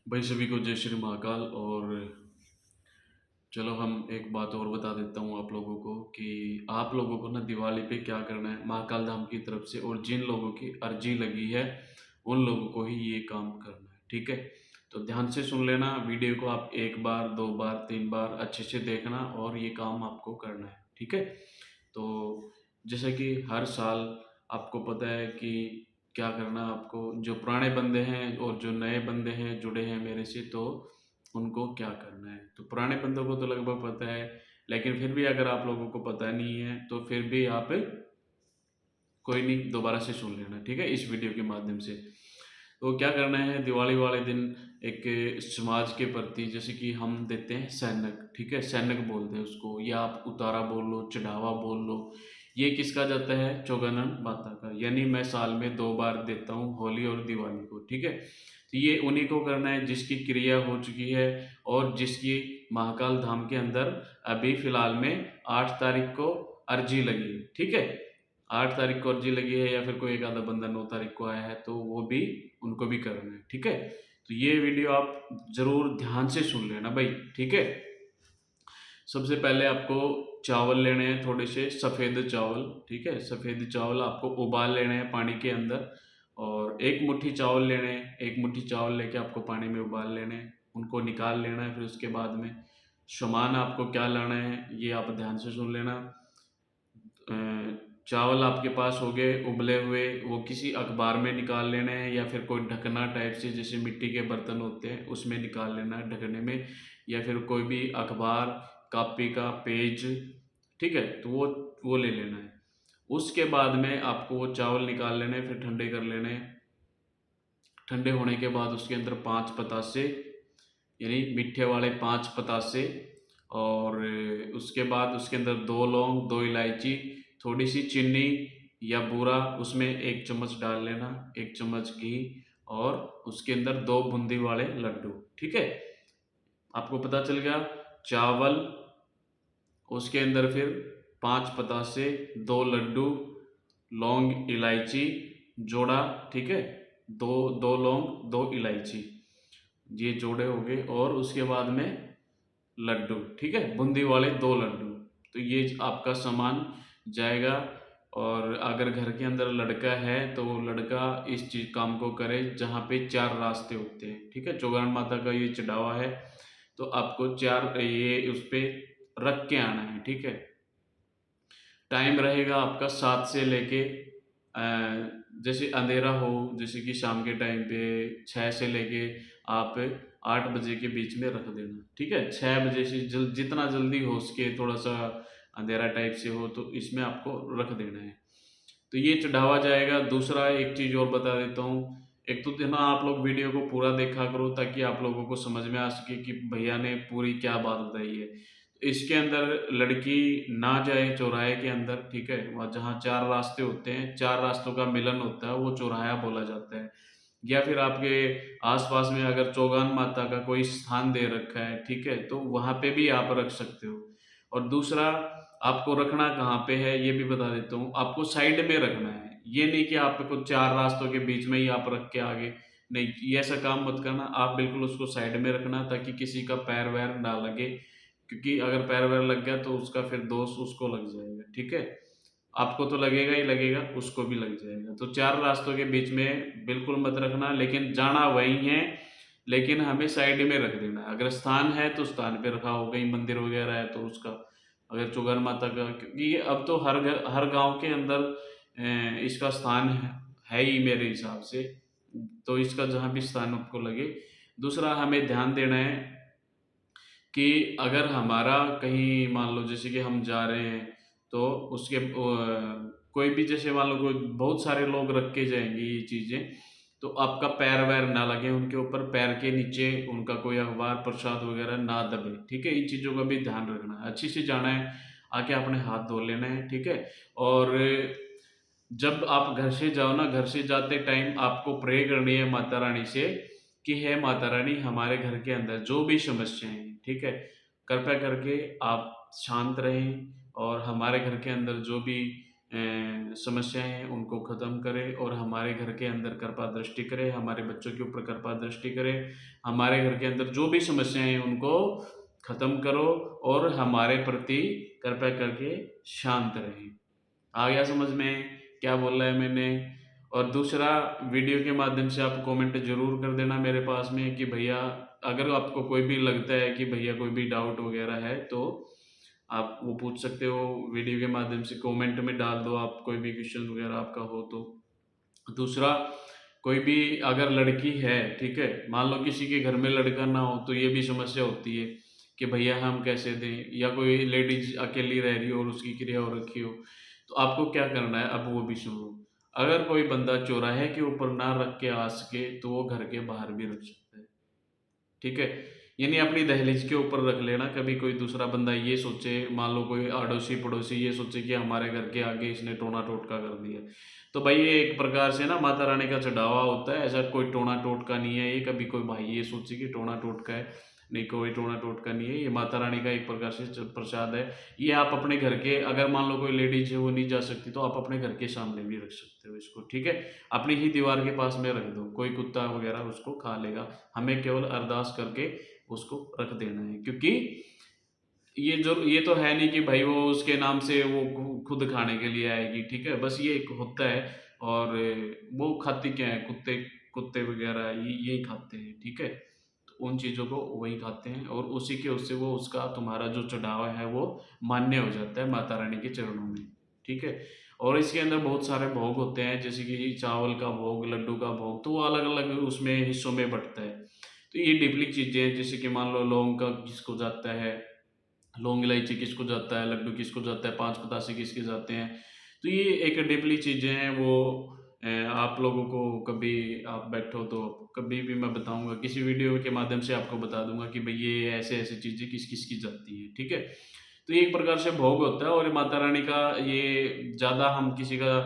भाई सभी को जय श्री महाकाल। और चलो हम एक बात और बता देता हूँ आप लोगों को कि आप लोगों को ना दिवाली पे क्या करना है महाकाल धाम की तरफ से, और जिन लोगों की अर्जी लगी है उन लोगों को ही ये काम करना है, ठीक है। तो ध्यान से सुन लेना वीडियो को, आप एक बार दो बार तीन बार अच्छे से देखना और ये काम आपको करना है, ठीक है। तो जैसे कि हर साल आपको पता है कि क्या करना है आपको, जो पुराने बंदे हैं और जो नए बंदे हैं जुड़े हैं मेरे से, तो उनको क्या करना है। तो पुराने बंदों को तो लगभग पता है, लेकिन फिर भी अगर आप लोगों को पता नहीं है तो फिर भी आप कोई नहीं, दोबारा से सुन लेना, ठीक है, इस वीडियो के माध्यम से। तो क्या करना है दिवाली वाले दिन, एक समाज के प्रति जैसे कि हम देते हैं सैनक, ठीक है, सैनक बोलते हैं उसको, या आप उतारा बोल लो, चढ़ावा बोल लो। ये किसका जाता है, चौगानन माता का, यानी मैं साल में दो बार देता हूँ, होली और दिवाली को, ठीक है। तो ये उन्हीं को करना है जिसकी क्रिया हो चुकी है और जिसकी महाकाल धाम के अंदर अभी फिलहाल में 8 तारीख को अर्जी लगी, ठीक है। 8 तारीख को अर्जी लगी है, या फिर कोई एक आधा बंदा 9 तारीख को आया है, तो वो भी उनको भी करना है, ठीक है। तो ये वीडियो आप जरूर ध्यान से सुन लेना भाई, ठीक है। सबसे पहले आपको चावल लेने हैं, थोड़े से सफ़ेद चावल, ठीक है। सफ़ेद चावल आपको उबाल लेने हैं पानी के अंदर, और एक मुट्ठी चावल लेने हैं, एक मुट्ठी चावल लेके आपको पानी में उबाल लेने हैं, उनको निकाल लेना है। फिर उसके बाद में सामान आपको क्या लाना है ये आप ध्यान से सुन लेना। अ, चावल आपके पास हो गए उबले हुए, वो किसी अखबार में निकाल लेने हैं, या फिर कोई ढकना टाइप से जैसे मिट्टी के बर्तन होते हैं उसमें निकाल लेना है ढकने में, या फिर कोई भी अखबार, कॉपी का पेज, ठीक है, तो वो ले लेना है। उसके बाद में आपको वो चावल निकाल लेने हैं, फिर ठंडे कर लेने हैं। ठंडे होने के बाद उसके अंदर 5 पतासे, यानी मीठे वाले 5 पतासे, और उसके बाद उसके अंदर 2 लौंग, 2 इलायची, थोड़ी सी चीनी या बूरा उसमें 1 चम्मच डाल लेना, 1 चम्मच घी, और उसके अंदर 2 बूंदी वाले लड्डू, ठीक है। आपको पता चल गया, चावल, उसके अंदर फिर 5 पतासे, 2 लड्डू, लौंग इलायची जोड़ा, ठीक है, दो दो लौंग, 2 इलायची, ये जोड़े हो गए, और उसके बाद में लड्डू, ठीक है, बूंदी वाले 2 लड्डू। तो ये आपका सामान जाएगा। और अगर घर के अंदर लड़का है तो वो लड़का इस चीज काम को करे जहाँ पे 4 रास्ते होते हैं, ठीक है। चौगान माता का ये चढ़ावा है, तो आपको 4 ये उस पे रख के आना है, ठीक है। टाइम रहेगा आपका 7 से लेके जैसे अंधेरा हो, जैसे कि शाम के टाइम पे 6 से लेके आप 8 बजे के बीच में रख देना, ठीक है। 6 बजे से जितना जल्दी हो सके, थोड़ा सा अंधेरा टाइप से हो तो इसमें आपको रख देना है। तो ये चढ़ावा जाएगा। दूसरा एक चीज़ और बता देता हूँ, एक तो ना आप लोग वीडियो को पूरा देखा करो ताकि आप लोगों को समझ में आ सके कि भैया ने पूरी क्या बात बताई है। इसके अंदर लड़की ना जाए चौराहे के अंदर, ठीक है, वहाँ जहाँ 4 रास्ते होते हैं, 4 रास्तों का मिलन होता है, वो चौराहा बोला जाता है। या फिर आपके आस-पास में अगर चौगान माता का कोई स्थान दे रखा है, ठीक है, तो वहाँ पे भी आप रख सकते हो। और दूसरा, आपको रखना कहाँ पे है ये भी बता देता हूँ, आपको साइड में रखना है। ये नहीं कि आपको 4 रास्तों के बीच में ही आप रख के आगे, नहीं, ये ऐसा काम मत करना। आप बिल्कुल उसको साइड में रखना ताकि किसी का पैर-वैर ना लगे, क्योंकि अगर पैर-वैर लग गया तो उसका फिर दोष उसको लग जाएगा, ठीक है। आपको तो लगेगा ही लगेगा, उसको भी लग जाएगा। तो 4 रास्तों के बीच में बिल्कुल मत रखना, लेकिन जाना वहीं है, लेकिन हमें साइड में रख देना है। अगर स्थान है तो स्थान पे रखा हो, कहीं मंदिर वगैरह है तो उसका, अगर चौगान माता का, क्योंकि ये अब तो हर गाँव के अंदर इसका स्थान है ही मेरे हिसाब से, तो इसका जहाँ भी स्थान आपको लगे। दूसरा हमें ध्यान देना है कि अगर हमारा कहीं मान लो जैसे कि हम जा रहे हैं, तो उसके कोई भी जैसे मान लो कोई बहुत सारे लोग रख के जाएँगे ये चीज़ें, तो आपका पैर-वैर ना लगे उनके ऊपर, पैर के नीचे उनका कोई अखबार, प्रसाद वगैरह ना दबे, ठीक है? इन चीज़ों का भी ध्यान रखना है। अच्छे से जाना है, आके अपने हाथ धो लेने हैं, ठीक है? और जब आप घर से जाओ ना, घर से जाते टाइम आपको प्रे करनी है माता रानी से कि हे माता रानी, हमारे घर के अंदर जो भी समस्याएँ हैं, ठीक है? कृपया करके आप शांत रहें, और हमारे घर के अंदर जो भी समस्याएँ हैं उनको ख़त्म करे और हमारे घर के अंदर कृपा दृष्टि करे, हमारे बच्चों के ऊपर कृपा दृष्टि करे, हमारे घर के अंदर जो भी समस्याएँ हैं उनको ख़त्म करो और हमारे प्रति कृपया करके शांत रहें। आ गया समझ में क्या बोला है मैंने? और दूसरा, वीडियो के माध्यम से आप कमेंट ज़रूर कर देना मेरे पास में कि भैया, अगर आपको कोई भी लगता है कि भैया कोई भी डाउट वगैरह है तो आप वो पूछ सकते हो वीडियो के माध्यम से, कमेंट में डाल दो आप कोई भी क्वेश्चन वगैरह आपका हो तो। दूसरा, कोई भी अगर लड़की है, ठीक है, मान लो किसी के घर में लड़का ना हो तो ये भी समस्या होती है कि भैया हम कैसे दें, या कोई लेडीज अकेली रह रही हो और उसकी क्रिया हो रखी हो, तो आपको क्या करना है अब वो भी सुनो। अगर कोई बंदा चौराहे के ऊपर ना रख के आ सके तो वो घर के बाहर भी रख सकता है, ठीक है? यानी अपनी दहलीज के ऊपर रख लेना। कभी कोई दूसरा बंदा ये सोचे, मान लो कोई अड़ोसी-पड़ोसी ये सोचे कि हमारे घर के आगे इसने टोना-टोटका कर दिया। तो भाई ये एक प्रकार से ना माता रानी का चढ़ावा होता है, ऐसा कोई टोना-टोटका नहीं है ये। कभी कोई भाई ये सोचे कि टोना-टोटका है, नहीं कोई टोना-टोटका नहीं है। ये माता रानी का एक प्रकार से प्रसाद है। ये आप अपने घर के, अगर मान लो कोई लेडीज़ है वो नहीं जा सकती तो आप अपने घर के सामने भी रख सकते हो इसको, ठीक है? अपनी ही दीवार के पास में रख दो, कोई कुत्ता वगैरह उसको खा लेगा। हमें केवल अरदास करके उसको रख देना है, क्योंकि ये तो है नहीं कि भाई वो उसके नाम से वो खुद खाने के लिए आएगी, ठीक है? बस ये एक होता है। और वो खाती क्या है, कुत्ते कुत्ते वगैरह यही खाते हैं, ठीक है? तो उन चीज़ों को वही खाते हैं और उसी के उससे वो उसका तुम्हारा जो चढ़ावा है वो मान्य हो जाता है माता रानी के चरणों में, ठीक है? और इसके अंदर बहुत सारे भोग होते हैं, जैसे कि चावल का भोग, लड्डू का भोग, तो वो अलग-अलग उसमें हिस्सों में बँटता है। तो ये डिपली चीज़ें हैं, जैसे कि मान लो लौंग का किसको जाता है, लौंग इलायची किसको जाता है, लड्डू किसको जाता है, 5 बतासे किसके जाते हैं। तो ये एक डीपली चीज़ें हैं वो आप लोगों को कभी आप बैठो तो कभी भी मैं बताऊँगा, किसी वीडियो के माध्यम से आपको बता दूँगा कि भई ये ऐसे-ऐसे चीज़ें किस-किस की जाती हैं, ठीक है? तो ये एक प्रकार से भोग होता है और ये माता रानी का ये ज़्यादा हम किसी का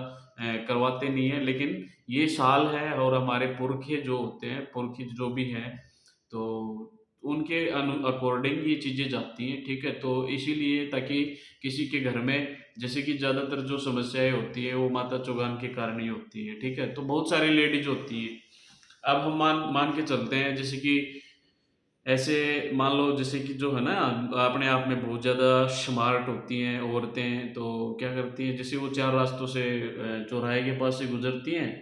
करवाते नहीं हैं, लेकिन ये साल है और हमारे पुरखे जो होते हैं, पुरखे जो भी हैं, तो उनके अकॉर्डिंग ये चीज़ें जाती हैं, ठीक है? तो इसीलिए ताकि किसी के घर में, जैसे कि ज़्यादातर जो समस्याएँ होती हैं, वो माता चौगान के कारण ही होती हैं, ठीक है? तो बहुत सारी लेडीज़ होती हैं। अब हम मान मान के चलते हैं, जैसे कि ऐसे मान लो जैसे कि जो है ना, अपने आप में बहुत ज़्यादा स्मार्ट होती हैं औरतें, तो क्या करती हैं, जैसे वो 4 रास्तों से चौराहे के पास से गुज़रती हैं,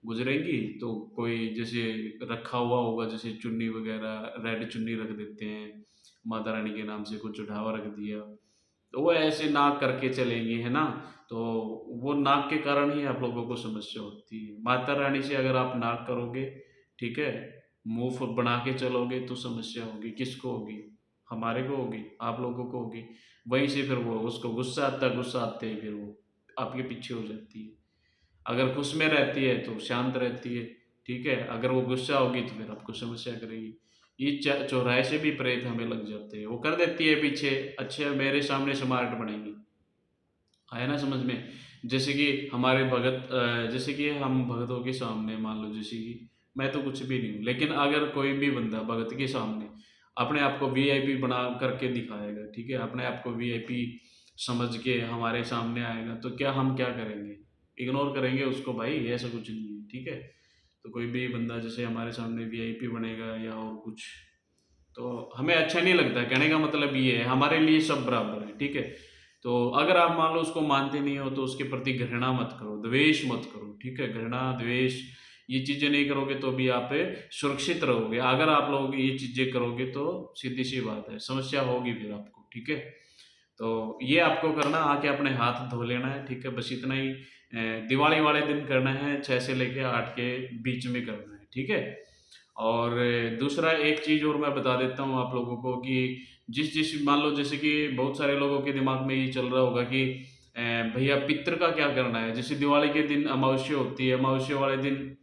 गुज़रेंगी तो कोई जैसे रखा हुआ होगा, जैसे चुन्नी वग़ैरह, रेड चुन्नी रख देते हैं, माता रानी के नाम से कुछ चढ़ावा रख दिया, तो वो ऐसे नाक करके चलेंगी, है ना? तो वो नाक के कारण ही आप लोगों को समस्या होती है। माता रानी से अगर आप नाक करोगे, ठीक है? मुँह बना के चलोगे तो समस्या होगी, किसको होगी? हमारे को होगी, आप लोगों को होगी। वहीं से फिर वो उसको गुस्सा आता है, गुस्सा आते ही फिर वो आपके पीछे हो जाती है। अगर खुश में रहती है तो शांत रहती है, ठीक है? अगर वो गुस्सा होगी तो फिर आपको समस्या करेगी। ये चौराहे से भी प्रेत हमें लग जाते हैं, वो कर देती है पीछे, अच्छे मेरे सामने स्मार्ट बनेंगी। आया ना समझ में? जैसे कि हमारे भगत जैसे कि हम भगतों के सामने मान लो, जैसे कि मैं तो कुछ भी नहीं हूँ, लेकिन अगर कोई भी बंदा भगत के सामने अपने आप को वीआईपी बना करके दिखाएगा, ठीक है? अपने आप को वीआईपी समझ के हमारे सामने आएगा, तो हम क्या करेंगे? इग्नोर करेंगे उसको, भाई ऐसा कुछ नहीं है, ठीक है? तो कोई भी बंदा जैसे हमारे सामने वीआईपी बनेगा या और कुछ, तो हमें अच्छा नहीं लगता। कहने का मतलब ये है, हमारे लिए सब बराबर है, ठीक है? तो अगर आप मान लो उसको मानते नहीं हो तो उसके प्रति घृणा मत करो, द्वेष मत करो, ठीक है? घृणा, द्वेष ये चीज़ें नहीं करोगे तो भी आप सुरक्षित रहोगे। अगर आप लोग ये चीज़ें करोगे तो सीधी-सी बात है, समस्या होगी फिर आपको, ठीक है? तो ये आपको करना, आके अपने हाथ धो लेना है, ठीक है? बस इतना ही दिवाली वाले दिन करना है, 6 से लेके 8 के बीच में करना है, ठीक है? और दूसरा एक चीज़ और मैं बता देता हूँ आप लोगों को कि जिस मान लो जैसे कि बहुत सारे लोगों के दिमाग में ये चल रहा होगा कि भैया पितृ का क्या करना है? जैसे दिवाली के दिन अमावस्या होती है, अमावस्या वाले दिन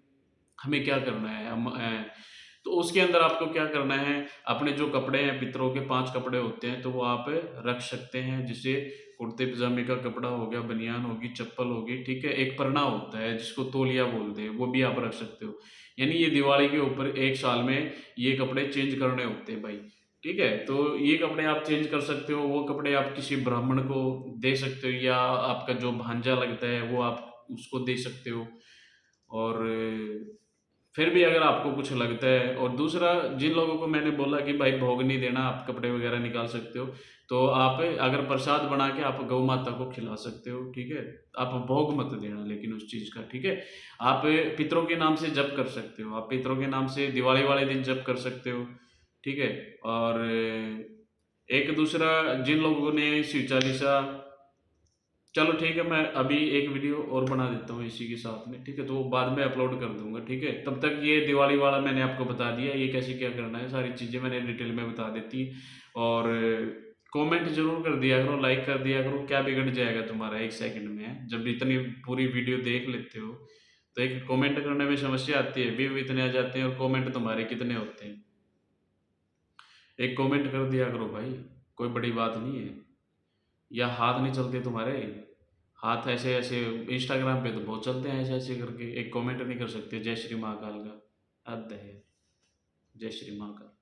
हमें क्या करना है? तो उसके अंदर आपको क्या करना है, अपने जो कपड़े हैं, पितरों के 5 कपड़े होते हैं, तो वो आप रख सकते हैं। जैसे कुर्ते-पजामे का कपड़ा हो गया, बनियान होगी, चप्पल होगी, ठीक है? एक परना होता है, जिसको तौलिया बोलते हैं, वो भी आप रख सकते हो। यानी ये दिवाली के ऊपर 1 साल में ये कपड़े चेंज करने होते हैं भाई, ठीक है? तो ये कपड़े आप चेंज कर सकते हो, वो कपड़े आप किसी ब्राह्मण को दे सकते हो या आपका जो भांजा लगता है वो आप उसको दे सकते हो। और फिर भी अगर आपको कुछ लगता है, और दूसरा जिन लोगों को मैंने बोला कि भाई भोग नहीं देना, आप कपड़े वगैरह निकाल सकते हो, तो आप अगर प्रसाद बना के आप गौ माता को खिला सकते हो, ठीक है? आप भोग मत देना लेकिन उस चीज़ का, ठीक है? आप पितरों के नाम से जप कर सकते हो, आप पितरों के नाम से दिवाली वाले दिन जप कर सकते हो, ठीक है? और एक दूसरा जिन लोगों ने शिव चालीसा, चलो ठीक है, मैं अभी एक वीडियो और बना देता हूँ इसी के साथ में, ठीक है? तो वो बाद में अपलोड कर दूँगा, ठीक है? तब तक ये दिवाली वाला मैंने आपको बता दिया, ये कैसे क्या करना है, सारी चीज़ें मैंने डिटेल में बता देती। और कमेंट ज़रूर कर दिया करो, लाइक कर दिया करो, क्या बिगड़ जाएगा तुम्हारा 1 सेकंड में, जब इतनी पूरी वीडियो देख लेते हो, तो एक कमेंट करने में समस्या आती है, व्यू इतने आ जाते हैं और कमेंट तुम्हारे कितने होते हैं। एक कमेंट कर दिया करो भाई, कोई बड़ी बात नहीं है। या हाथ नहीं चलते तुम्हारे? हाथ ऐसे-ऐसे इंस्टाग्राम पे तो बहुत चलते हैं ऐसे-ऐसे करके, एक कमेंट नहीं कर सकते जय श्री महाकाल का। हद है। जय श्री महाकाल।